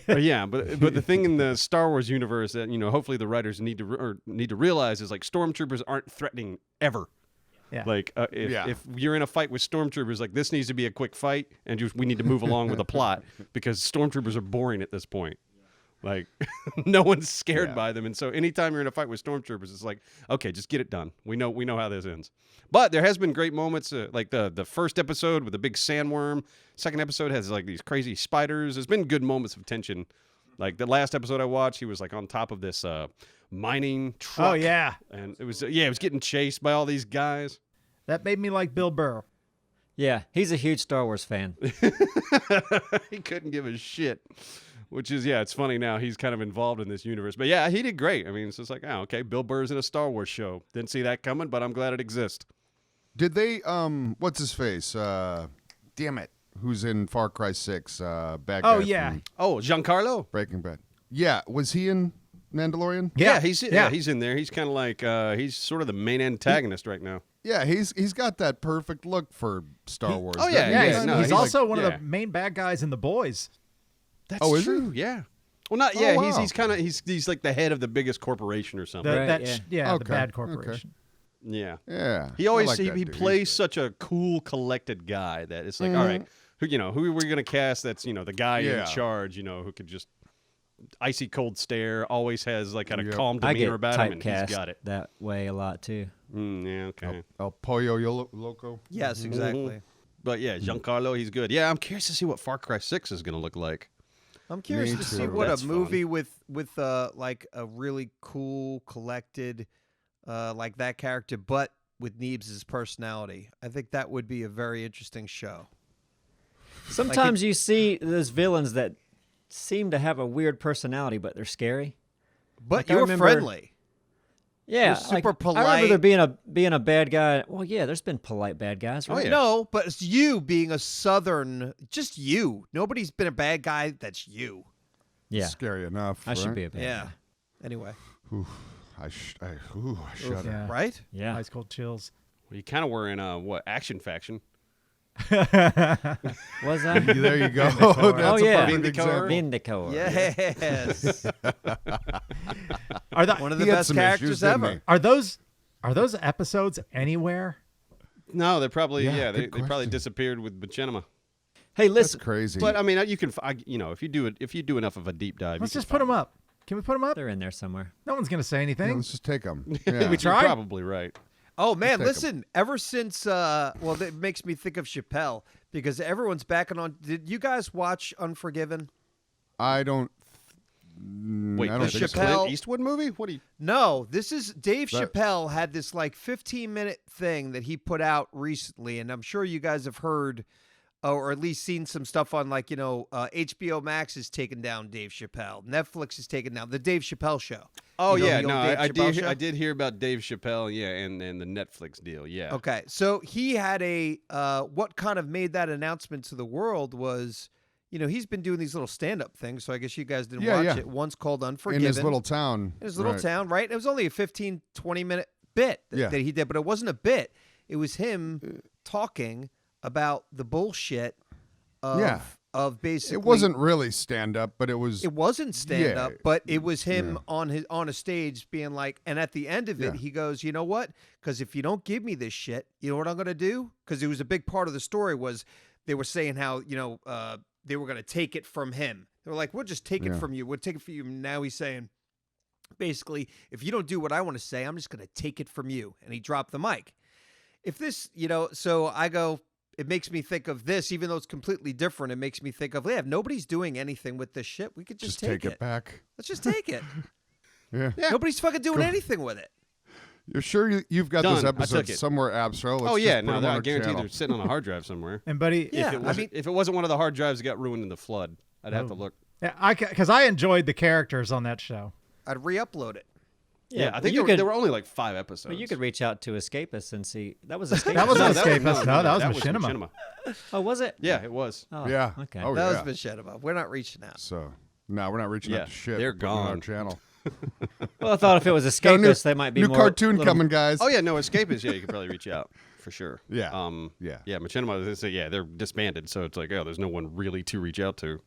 Yeah, but the thing in the Star Wars universe that hopefully the writers need to realize is like stormtroopers aren't threatening ever. Yeah. Like if you're in a fight with stormtroopers, like this needs to be a quick fight, and we need to move along with the plot because stormtroopers are boring at this point. Like no one's scared by them, and so anytime you're in a fight with stormtroopers, it's like, okay, just get it done. We know how this ends. But there has been great moments, like the first episode with the big sandworm. Second episode has like these crazy spiders. There's been good moments of tension. Like the last episode I watched, he was like on top of this mining truck. Oh yeah, and it was getting chased by all these guys. that made me like Bill Burr. Yeah, he's a huge Star Wars fan. He couldn't give a shit. Which is, it's funny now. He's kind of involved in this universe. But yeah, he did great. I mean, it's just like, okay, Bill Burr's in a Star Wars show. Didn't see that coming, but I'm glad it exists. Did they, what's his face? Damn it. Who's in Far Cry 6? Bad guy. Oh yeah, from Oh, Giancarlo? Breaking Bad. Yeah. Was he in Mandalorian? Yeah, he's in there. He's kind of like, he's sort of the main antagonist right now. Yeah, he's got that perfect look for Star Wars. Oh, yeah, doesn't he? yeah. no, he's he's also like- one of yeah. the main bad guys in The Boys. That's Oh, is he? true. Yeah. Well, not Oh, wow. He's kind of he's like the head of the biggest corporation or something. Right, The Okay, bad okay. corporation. Yeah. Yeah. He I always like he that dude. He's plays good. such a cool, collected guy that it's like, all right, who are we gonna cast? That's the guy Yeah. in charge, who could just icy cold stare, always has like kind of Yep. calm I demeanor get about him, and he's typecast got it. that way a lot too. Yeah, okay. El Pollo Loco. Yes, exactly. But yeah, Giancarlo, he's good. Yeah, I'm curious to see what Far Cry 6 is gonna look like. I'm curious Me to see too. what That's a movie with like a really cool, collected, like that character, but with Neebs' personality. I think that would be a very interesting show. Sometimes you see those villains that seem to have a weird personality, but they're scary. But Like, I you're remember- friendly. Yeah, You're super I remember polite. there being a bad guy. Well, yeah, there's been polite bad guys, right? yeah. No, but it's you being a Southern, just you. Nobody's been a bad guy. That's you. Yeah, Scary enough. I should right? be a bad Yeah. guy. Anyway, I shudder. Yeah. right? Yeah. Ice cold chills. Well, you kind of were in Action Faction. Was I? There you go. Oh, That's yeah. a perfect example. Vindicator. Yes. Are the One of the He had best some characters issues, didn't ever. he? are those episodes anywhere? No, they're probably Yeah, they good probably question. disappeared with Machinima. Hey, That's listen, crazy. But I mean, if you do enough of a deep dive, Let's you just can put them find up. Can we put them up? they're in there somewhere. No one's gonna say Yeah, anything. let's just take them. it. Yeah. We tried? You're probably right. Oh man, take 'em. listen! Ever since, well, that makes me think of Chappelle because everyone's backing on. Did you guys watch Unforgiven? I don't. Wait, I don't the think so. Chappelle- Clint Eastwood movie? What do you? No, this is Dave That- Chappelle had this like 15-minute thing that he put out recently, and I'm sure you guys have heard or at least seen some stuff on like HBO Max has taken down Dave Chappelle, Netflix has taken down the Dave Chappelle Show. Oh You know yeah, the no, old Dave I Chappelle did. show? I did hear about Dave Chappelle, yeah, and the Netflix deal, yeah. Okay, so he had a what kind of made that announcement to the world was, he's been doing these little stand-up things. So I guess you guys didn't Yeah, watch yeah. it. One's called In Unforgiven. his little town. In his little Right. town, right? It was only a 15, 20-minute bit Yeah. that he did, but it wasn't a bit. It was him talking about the bullshit of, Yeah. of basically. It wasn't really stand up, but it was. It wasn't stand up, Yeah. but it was him on a stage being like, and at the end of it, Yeah. he goes, "You know what? Because if you don't give me this shit, you know what I'm going to do?" Because it was a big part of the story was they were saying how they were going to take it from him. They were like, "We'll just take it Yeah. from you. We'll take it from you." Now he's saying, basically, if you don't do what I want to say, I'm just going to take it from you. And he dropped the mic. If this, so I go. It makes me think of this, even though it's completely different. It makes me think of, if nobody's doing anything with this shit, we could just take it. back. Let's just take it. Yeah. Nobody's fucking doing anything with it. You're sure you've got Done. this I episode took it. somewhere, Abstro? Let's Oh yeah, just put no, 'em on I our guarantee channel. they're sitting on a hard drive somewhere. And buddy, Yeah, If it wasn't one of the hard drives that got ruined in the flood, I'd have to look. because I enjoyed the characters on that show. I'd re-upload it. Yeah, I but think you there could. were only like 5 episodes. But you could reach out to Escapists and see. That was Escapists. That wasn't No, Escapist. No, that was Machinima. Oh, was it? Yeah, it was. Oh, Yeah. Okay. Oh, That yeah. was Machinima. We're not reaching out. So, no, we're not reaching Yeah, out to shit. they're We're putting it on our gone. channel. Well, I thought if it was Got a Escapists, they might be new more. cartoon little- coming, guys. Oh yeah, no, Escapists. Yeah, you could probably reach out for sure. Yeah. Yeah. Yeah. Yeah, Machinima. They say, yeah, they're disbanded, so it's like, oh, there's no one really to reach out to.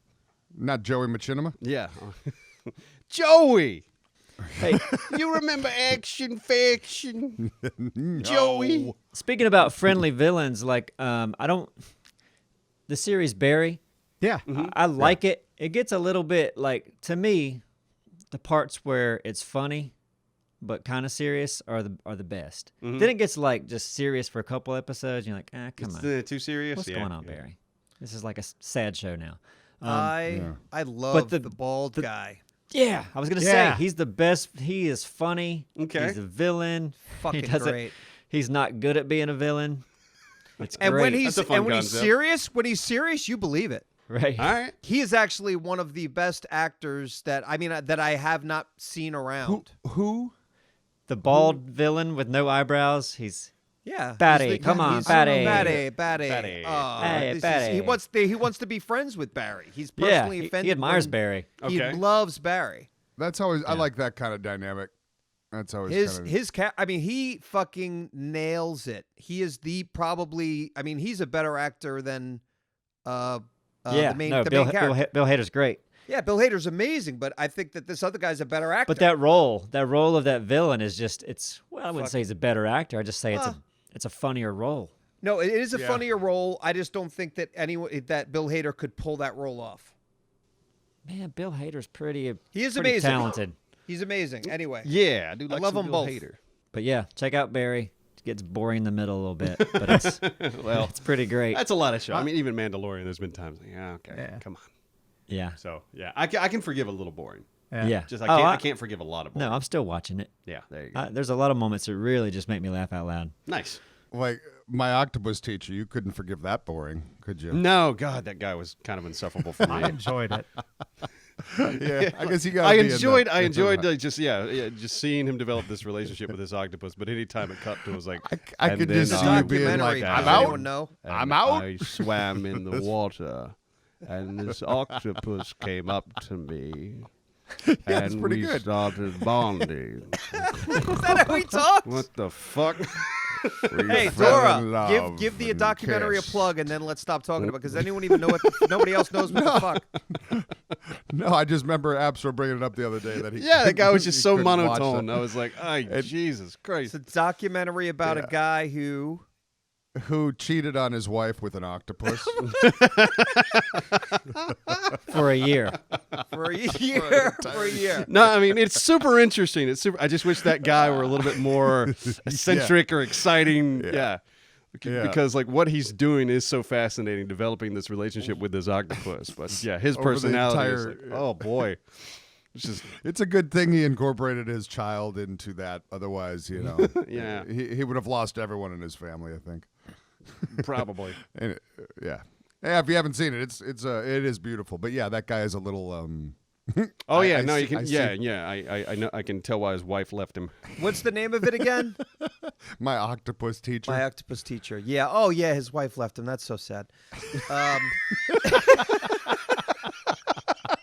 Not Joey Machinima? Yeah. Joey! Hey, You remember Action Faction? Joey? speaking about friendly villains, like I don't. The series Barry, Yeah. I like it. It gets a little bit like, to me, the parts where it's funny but kind of serious are the best. Then it gets like just serious for a couple episodes. You're like, come on, It's too serious? what's going on, Barry? This is like a sad show now. I love the- the bald guy. Yeah, I was gonna Yeah. say he's the best. He is funny. Okay. He's a villain. Fucking he doesn't. great. He's not good at being a villain. It's And great. when That's a fun he's concept. when he's serious, you believe it. right. All right. He is actually one of the best actors that I have not seen around. Who? The bald villain with no eyebrows. He's Yeah, Batty, he's come on, he's- Batty. Batty. Oh, Hey, this is- Batty. he wants to be friends with Barry. He's yeah. personally He offended. admires when- Barry. He Okay. loves Barry. That's always. I like that kind of dynamic. That's always kind of. His cat. I mean, he fucking nails it. He is probably. I mean, he's a better actor than Yeah. the main Bill character. Bill Hader's great. Yeah, Bill Hader's amazing, but I think that this other guy's a better actor. But that role of that villain is just. I wouldn't say he's a better actor. I just say it's a funnier role. no, it is a Yeah. funnier role. I just don't think that that Bill Hader could pull that role off. Man, Bill Hader's pretty. He is pretty amazing. talented. He's amazing. Anyway, Yeah, I do like love some them Bill both. Hader. But yeah, check out Barry. It gets boring in the middle a little bit, but it's Well, it's pretty great. that's a lot of show. I mean, even Mandalorian, there's been times like, okay, Yeah. come on. Yeah. So, yeah, I can forgive a little boring. Yeah. Just Oh, I can't forgive a lot of boring. No, I'm still watching it. Yeah, there you go. There's a lot of moments that really just make me laugh out loud. Nice. Like my octopus teacher, you couldn't forgive that boring, could you? No, God, that guy was kind of insufferable for I me. enjoyed it. Yeah, I guess you got. I enjoyed just seeing him develop this relationship with this octopus. But anytime it cut to, it was like I and could then, just see the you being documentary. like, Does "I'm out." anyone know? I'm out. I swam in the water, and this octopus came up to me, Yeah, it's and pretty we good. started bonding. Is that how he talks? What the fuck? We Hey, fell in Dora, love give the and documentary a kissed. plug, and then let's stop talking about it because anyone even know what nobody else knows what the fuck. No, I just remember Absor bringing it up the other day that he. Yeah, that guy was he just so couldn't watch monotone. that. I was like, oh, Jesus Christ. It's a documentary about a guy who. Who cheated on his wife with an octopus? For a year. For a year. For a year. No, I mean it's super interesting. It's super. I just wish that guy were a little bit more eccentric or exciting. Yeah. Yeah. Because like what he's doing is so fascinating, developing this relationship with this octopus. But yeah, his Over the personality is entire- like, oh boy, it's just It's a good thing he incorporated his child into that. Otherwise, Yeah. he would have lost everyone in his family. I think. probably. And, yeah. If you haven't seen it, it is beautiful. But yeah, that guy is a little. Oh yeah, I no, see- you can. I see. Yeah. I know. I can tell why his wife left him. What's the name of it again? My octopus teacher. My octopus teacher. Yeah. Oh, yeah. His wife left him. That's so sad.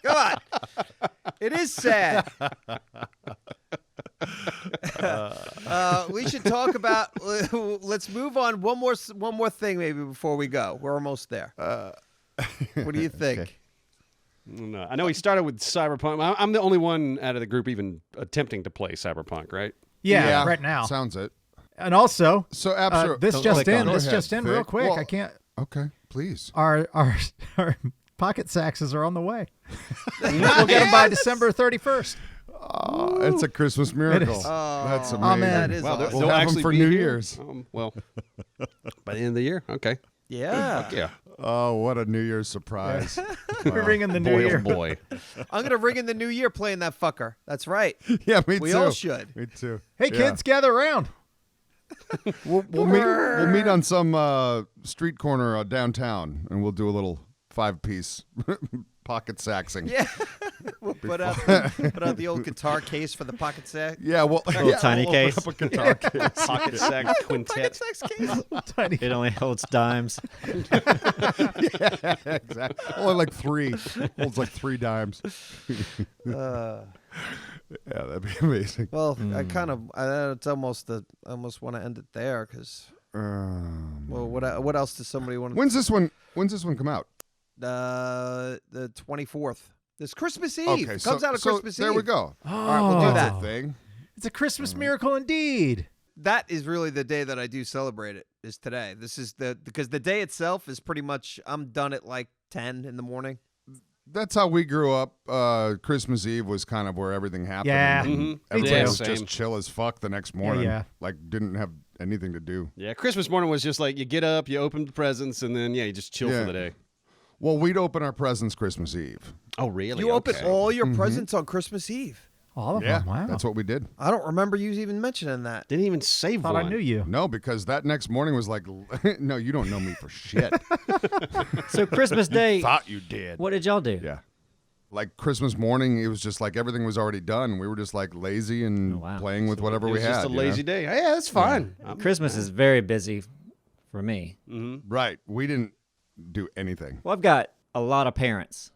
Come on. It is sad. We should talk about. Let's move on. One more thing, maybe before we go. We're almost there. What do you think? Okay. No, I know he started with Cyberpunk. I'm the only one out of the group even attempting to play Cyberpunk, right? Yeah, right now. Sounds it. And also, So Absor, this Don't just click on in. it. This Go just ahead, in real Vic. quick. Well- I can't. Okay, please. Our pocket saxes are on the way. We'll get them by December 31st. It's a Christmas miracle. is. That's amazing. man. That is Well, awesome. We'll they'll have 'em actually for be New here. Year's. Well, by the end of the year, okay. Yeah. Yeah. Oh, what a New Year's surprise. We're ringing the new Boy, year. oh boy. I'm gonna ring in the new year playing that fucker. That's right. Yeah, me We too. all should. Me too. Hey, Yeah. kids, gather around. We'll meet on some street corner downtown, and we'll do a little 5-piece pocket saxing. Yeah. We'll put out the old guitar case for the pocket sax. Yeah, well, tiny we'll case. Open up a guitar case. Pocket sax Pocket quintet. sax case. Tiny. It only holds dimes. Yeah, exactly. Only like 3. Holds like 3 dimes. Yeah, that'd be amazing. Well, it's almost I almost want to end it there because. Well, what else does somebody want to? When's this one come out? the 24th. This Christmas Eve. Okay, It comes out of Christmas there Eve. we go. Oh, All right, we'll do that. that thing. It's a Christmas miracle indeed. That is really the day that I do celebrate it, is today. This is because the day itself is pretty much, I'm done at like 10 in the morning. That's how we grew up. Christmas Eve was kind of where everything happened. Yeah. and Mhm. Everybody Yeah, was same. just chill as fuck the next morning. yeah. Like, didn't have anything to do. Yeah, Christmas morning was just like you get up, you open the presents, and then you just chill Yeah. for the day. Well, we'd open our presents Christmas Eve. Oh, really? You open Okay. all your presents on Christmas Eve. All of Yeah, them. Wow. that's what we did. I don't remember you even mentioning that. Didn't even save thought one. I knew you. No, because that next morning was like, no, you don't know me for shit. So Christmas Day, Thought you did. what did y'all do? Yeah. Like Christmas morning, it was just like everything was already done. We were just like lazy and Oh, wow. playing with whatever It we was had. just a you know? lazy day. Yeah, that's fine. Christmas is very busy for me. Right. We didn't do anything. Well, I've got a lot of parents,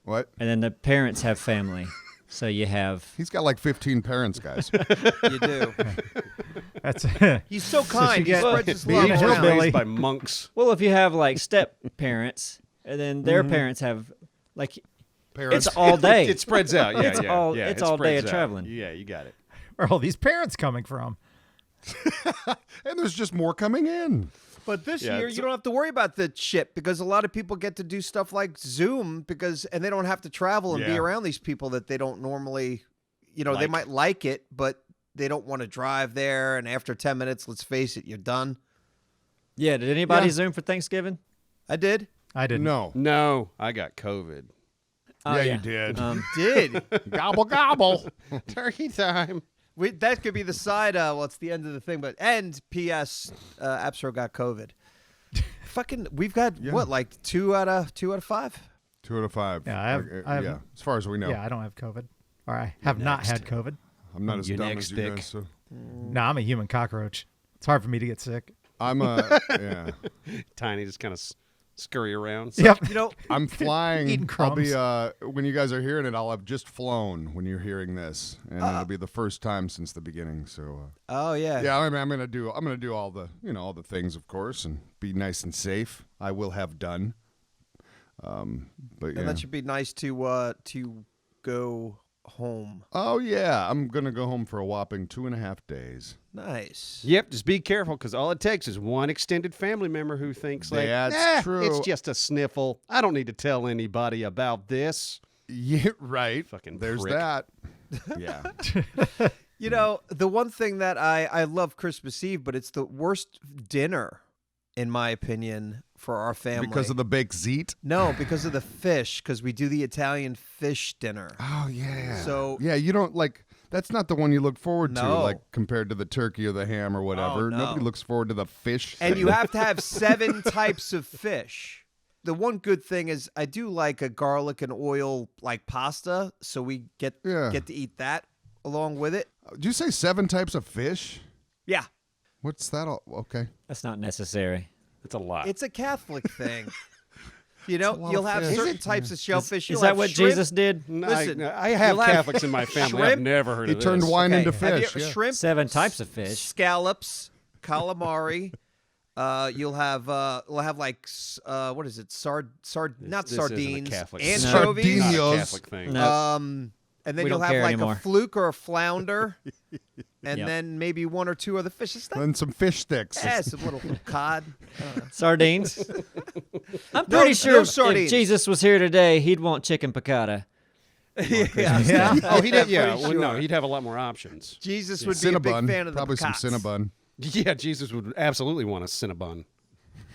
What? and then the parents have family. So you have He's got like 15 parents, guys. You do. That's He's so kind. He get- spreads his being love a around. hillbilly. Raised by monks. well, if you have like step parents, and then their parents have like Parents. it's all day. It spreads out. Yeah, It's yeah, all- yeah. it's it all day spreads of out. traveling. Yeah, you got it. where are all these parents coming from? And there's just more coming in. But this Yeah, year, it's- you don't have to worry about the shit because a lot of people get to do stuff like Zoom and they don't have to travel and be Yeah. around these people that they don't normally, they Like. might like it, but they don't want to drive there. And after 10 minutes, let's face it, you're done. Yeah, did anybody Yeah. Zoom for Thanksgiving? I did. I didn't. No. No, I got COVID. Oh, Yeah, you did. Did. Gobble, gobble. Turkey time. That could be the side. Well, it's the end of the thing, but P.S. Absro got COVID. Fucking, we've got what, like 2 out of 5? 2 out of 5. Yeah, I have- yeah, as far as we know. Yeah, I don't have COVID. Or I have not had COVID. I'm not as You're dumb next, as you Dick. guys. So. No, I'm a human cockroach. It's hard for me to get sick. I'm yeah. Tiny just kind of scurry around. Yep. I'm flying. Eating I'll be crumbs. when you guys are hearing it, I'll have just flown when you're hearing this, and it'll be the first time since the beginning. So Oh, yeah. yeah, I'm gonna do all the all the things, of course, and be nice and safe. I will have done. But yeah. And that should be nice to go home. Oh yeah, I'm gonna go home for a whopping 2.5 days. Nice. Yep, just be careful because all it takes is one extended family member who thinks like, That's true. it's just a sniffle. I don't need to tell anybody about this. Yeah, right. Fucking There's prick. that. Yeah. The one thing that I love Christmas Eve, but it's the worst dinner, in my opinion, for our family. Because of the baked zeet. No, because of the fish, because we do the Italian fish dinner. Oh yeah. So- yeah, you don't like. That's not the one you look forward to, No. like compared to the turkey or the ham or whatever. no. Nobody looks forward to the fish. And thing. you have to have 7 types of fish. The one good thing is I do like a garlic and oil like pasta, so we get Yeah. to eat that along with it. Did you say 7 types of fish? Yeah, What's that all? Okay. That's not necessary. It's a lot. it's a Catholic thing. a lot You'll of have fish. certain types of shellfish. Is You'll that have what shrimp. Jesus did? No, Listen, I have you'll have Catholics in my family. I've shrimp. never heard He of turned this. wine into Have you fish. ever yeah. shrimp? 7 types of fish. Scallops, calamari. You'll have like what is it? Not This isn't a sardines, Catholic anchovies. thing. Not a Sardinos. Catholic thing. No. And then We you'll don't have care like anymore. a fluke or a flounder, and Yep. then maybe 1 or 2 other fish. It's not Then some fish sticks. some little cod. Sardines. I'm No- pretty no sure if sardines. Jesus was here today, he'd want chicken piccata. Yeah. Oh, he did. Yeah. pretty Well, no, sure. he'd have a lot more options. Jesus would be a big Cinnabon. fan of the Probably some piccats. Oh, Cinnabon. Yeah, Jesus would absolutely want a Cinnabon.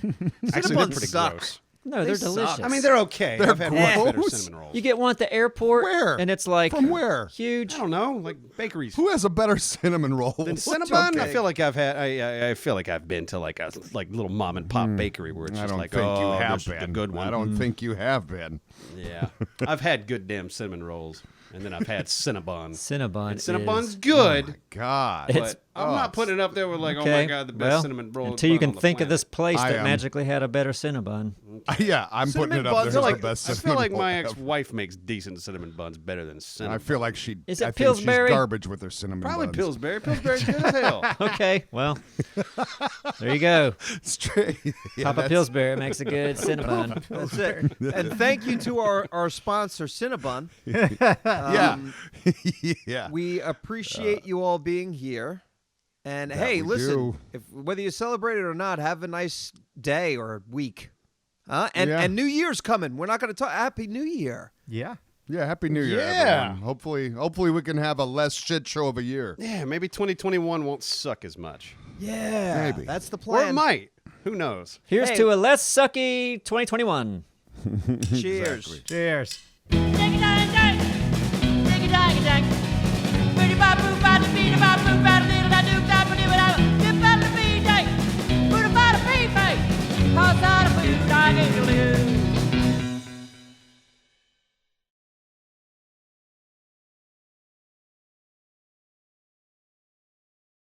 Actually, they're Cinnabons pretty suck. gross. No, They they're suck. delicious. I mean, they're okay. They're I've had much better gross. cinnamon rolls. You get one at the airport. Where? And it's like From where? huge. I don't know, like bakeries. Who has a better cinnamon roll? Than Cinnabon? I okay. feel like I've had. I feel like I've been to like a little mom and pop bakery where it's I just don't like, think oh, you have this is been. a good one. I don't think you have been. Yeah, I've had good damn cinnamon rolls, and then I've had Cinnabon. Cinnabon. And Cinnabon's is- good, God. It's but I'm not putting it up there with like, oh my god, the best cinnamon roll. Until you bun can on the think of planet. this place I that am. magically had a better Cinnabon. Yeah, I'm putting Cinnamon it up buns there are as like- the best I feel cinnamon like roll my ever. ex-wife makes decent cinnamon buns better than cinnamon. I feel like she. Is it I think Pillsbury? She's garbage with her cinnamon Probably buns. Pillsbury. Pillsbury's good as hell. Okay, well, there you go. Straight. Yeah, Papa that's- Pillsbury makes a good Cinnabon. That's it. And thank you to our sponsor, Cinnabon. Yeah. Yeah. We appreciate you all being here. And hey, we listen, do. if whether you celebrate it or not, have a nice day or week. Yeah. And New Year's coming. We're not going to talk. Happy New Year. Yeah. Yeah. Happy New Year, Yeah. everyone. Hopefully we can have a less shit show of a year. Yeah, maybe 2021 won't suck as much. Yeah, Maybe. that's the Or it plan. might. Who knows? Here's Hey. to a less sucky 2021. Cheers. Exactly. Cheers. Ding-a-dang-dang. Ding-a-dang-dang.